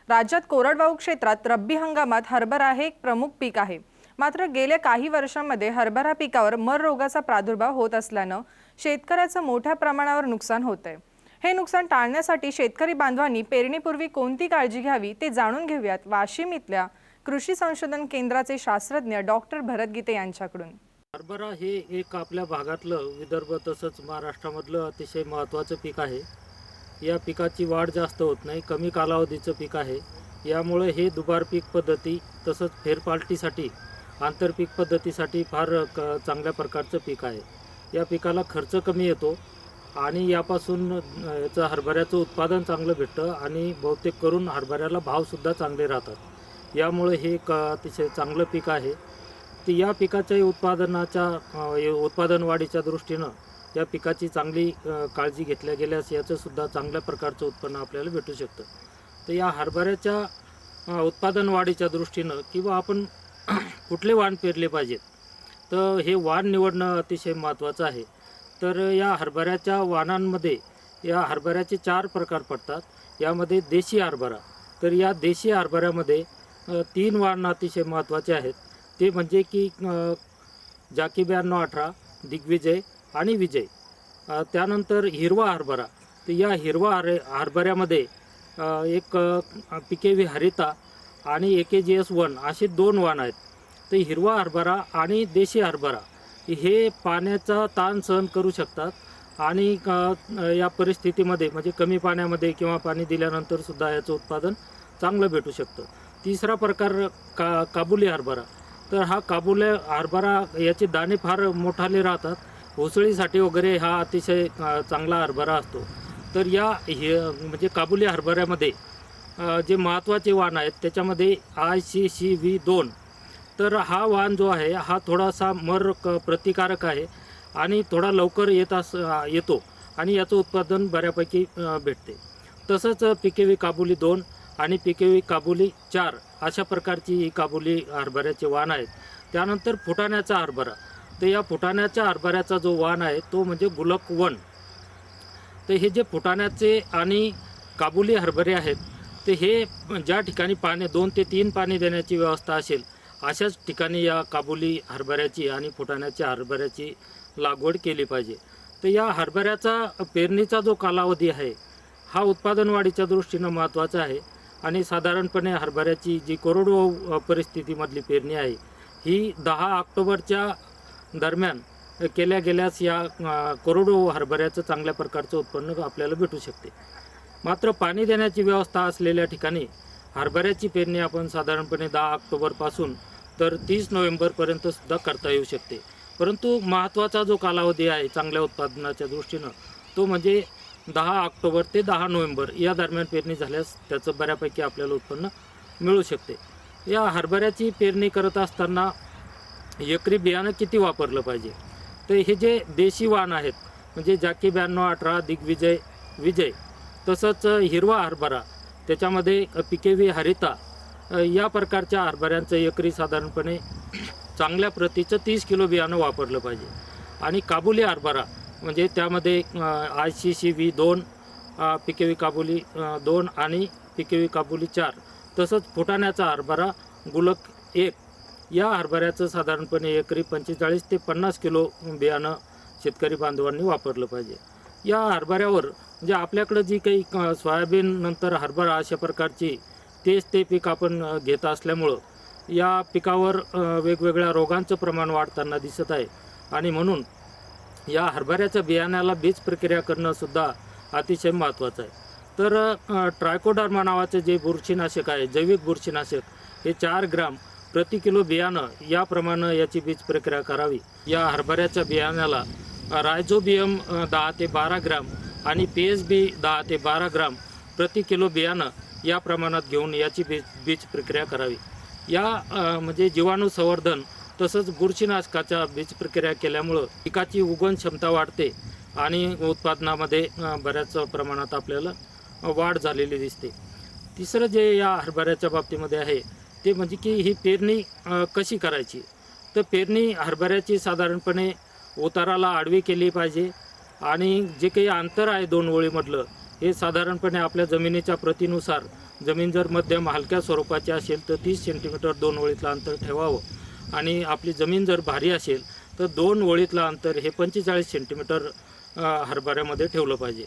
राज्यात कोरडवाहू क्षेत्रात रब्बी हंगामात हरभरा हे एक प्रमुख पीक आहे। मात्र गेल्या काही वर्षांमध्ये हरभरा पिकावर मर रोगाचा प्रादुर्भाव होत असल्याने शेतकऱ्याचं मोठ्या प्रमाणावर नुकसान होतंय। हे नुकसान टाळण्यासाठी शेतकरी बांधवांनी पेरणीपूर्वी कोणती काळजी घ्यावी ते जाणून घेऊयात वाशिम इथल्या कृषी संशोधन केंद्राचे शास्त्रज्ञ डॉक्टर भरत गीते यांच्याकडून। हरभरा हे एक आपल्या भागातलं विदर्भ तसंच महाराष्ट्रामधलं अतिशय महत्त्वाचं पीक आहे। या पिकाची वाढ जास्त होत नाही, कमी कालावधीचं पीक आहे। यामुळे हे दुबार पीक पद्धती तसंच फेरपालटीसाठी आंतरपीक पद्धतीसाठी फार चांगल्या प्रकारचं पीक आहे। या पिकाला खर्च कमी येतो आणि यापासून याचं हरभऱ्याचं उत्पादन चांगलं भेटतं आणि बहुतेक करून हरभऱ्याला भावसुद्धा चांगले राहतात। यामुळे हे एक अतिशय चांगलं पीक आहे। तर या पिकाच्या उत्पादन वाढीच्या दृष्टीनं या पिकाची चांगली काळजी घेतल्या गेल्यास याचं सुद्धा चांगल्या प्रकारचं उत्पन्न आपल्याला भेटू शकतं। तर या हरभऱ्याच्या उत्पादन वाढीच्या दृष्टीनं किंवा आपण कुठले वाण पेरले पाहिजेत, तर हे वाण निवडणं अतिशय महत्त्वाचं आहे। तर या हरभऱ्याच्या वाणांमध्ये या हरभऱ्याचे 4 प्रकार पडतात। यामध्ये देशी हरभरा, तर या देशी हरभऱ्यामध्ये 3 वाण अतिशय महत्त्वाचे आहेत। ते म्हणजे की जाकी 9218, दिग्विजय आणि विजय। त्यानंतर हिरवा हरभरा, तर या हिरवा हरभऱ्यामध्ये एक पिकेवी हरिता आणि AKGS 1 असे 2 वाण आहेत। तर हिरवा हरभरा आणि देशी हरभरा हे पाण्याचा ताण सहन करू शकतात आणि या परिस्थितीमध्ये म्हणजे कमी पाण्यामध्ये किंवा पाणी दिल्यानंतर सुद्धा याचं उत्पादन चांगलं भेटू शकतं। तिसरा प्रकार काबुली हरभरा, तर हा काबुली हरभरा याचे दाणे फार मोठाले राहतात, उसळीसाठी वगैरे हा अतिशय चांगला हरभरा असतो। तर या म्हणजे काबुली हरभऱ्यामध्ये जे महत्त्वाचे वाण आहेत त्याच्यामध्ये ICCV2, तर हा वाण जो आहे हा थोडासा मर प्रतिकारक आहे आणि थोडा लवकर येतो आणि याचं उत्पादन बऱ्यापैकी भेटते। तसंच पिकेवी काबुली 2 आणि पिकेवी काबुली 4 अशा प्रकारची ही काबुली हरभऱ्याचे वाण आहेत। त्यानंतर फुटाण्याचा हरभरा, तर या फुटाण्याच्या हरभऱ्याचा जो वाण आहे तो म्हणजे गुलक 1। तर हे जे फुटाण्याचे आणि काबुली हरभरे आहेत ते हे ज्या ठिकाणी 2 ते 3 पाणी देण्याची व्यवस्था असेल अशाच ठिकाणी या काबुली हरभऱ्याची आणि फुटाण्याच्या हरभऱ्याची लागवड केली पाहिजे। तर या हरभऱ्याचा पेरणीचा जो कालावधी आहे हा उत्पादन वाढीच्या दृष्टीनं महत्त्वाचा आहे आणि साधारणपणे हरभऱ्याची जी कोरडवाहू परिस्थितीमधली पेरणी आहे ही 10 ऑक्टोबरच्या दरम्यान केल्या गेल्यास या कोरडवाहू हरभऱ्याचं चांगल्या प्रकारचं उत्पन्न आपल्याला भेटू शकते। मात्र पाणी देण्याची व्यवस्था असलेल्या ठिकाणी हरभऱ्याची पेरणी आपण साधारणपणे 10 ऑक्टोबरपासून तर 30 नोव्हेंबरपर्यंत सुद्धा करता येऊ शकते। परंतु महत्त्वाचा जो कालावधी आहे चांगल्या उत्पादनाच्या दृष्टीनं तो म्हणजे 10 ऑक्टोबर ते 10 नोव्हेंबर या दरम्यान पेरणी झाल्यास त्याचं बऱ्यापैकी आपल्याला उत्पन्न मिळू शकते। या हरभऱ्याची पेरणी करत असताना एकरी बियाणं किती वापरलं पाहिजे, तर हे जे देशी वाण आहेत म्हणजे जाकी 9218, दिग्विजय, विजय, तसंच हिरवा हरभरा त्याच्यामध्ये पिकेवी हरिता या प्रकारच्या हरभऱ्यांचं एकरी साधारणपणे चांगल्या प्रतीचं 30 किलो बियाणं वापरलं पाहिजे। आणि काबुली हरभरा म्हणजे त्यामध्ये ICCV2, पिकेवी काबुली 2 आणि पिकेवी काबुली 4, तसंच फुटाण्याचा हरभरा गुलक 1 या हरभऱ्याचं साधारणपणे एकरी 45 ते 50 किलो बियाणं शेतकरी बांधवांनी वापरलं पाहिजे। या हरभऱ्यावर म्हणजे आपल्याकडं जी काही सोयाबीन नंतर हरभरा अशा प्रकारची ते पीक आपण घेत असल्यामुळं या पिकावर वेगवेगळ्या रोगांचं प्रमाण वाढताना दिसत आहे आणि म्हणून या हरभऱ्याच्या बियाण्याला बीज प्रक्रिया करणं सुद्धा अतिशय महत्त्वाचं आहे। तर ट्रायकोडर्मा नावाचे जे बुरशीनाशक आहे, जैविक बुरशीनाशक, हे 4 ग्राम प्रति किलो बियाणं याप्रमाणे याची बीज प्रक्रिया करावी। या हरभऱ्याच्या बियाण्याला रायझोबियम 10 ते 12 ग्राम आणि PSB 10 ते 12 ग्राम प्रति किलो बियाणं या प्रमाणात घेऊन याची बीज प्रक्रिया करावी। या म्हणजे जीवाणू संवर्धन तसंच बुरशीनाशकाच्या बीज प्रक्रिया केल्यामुळं पिकाची उगवण क्षमता वाढते आणि उत्पादनामध्ये बऱ्याच प्रमाणात आपल्याला वाढ झालेली दिसते। तिसरं जे या हरभऱ्याच्या बाबतीमध्ये आहे ते म्हणजे की ही पेरणी कशी करायची, तर पेरणी हरभऱ्याची साधारणपणे उताराला आडवी केली पाहिजे आणि जे काही अंतर आहे 2 ओळीमधलं हे साधारणपणे आपल्या जमिनीच्या प्रतीनुसार जमीन जर मध्यम हलक्या स्वरूपाची असेल तर 30 सेंटीमीटर 2 ओळीतलं अंतर ठेवावं आणि आपली जमीन जर भारी असेल तर 2 ओळीतलं अंतर हे 45 सेंटीमीटर हरभऱ्यामध्ये ठेवलं पाहिजे.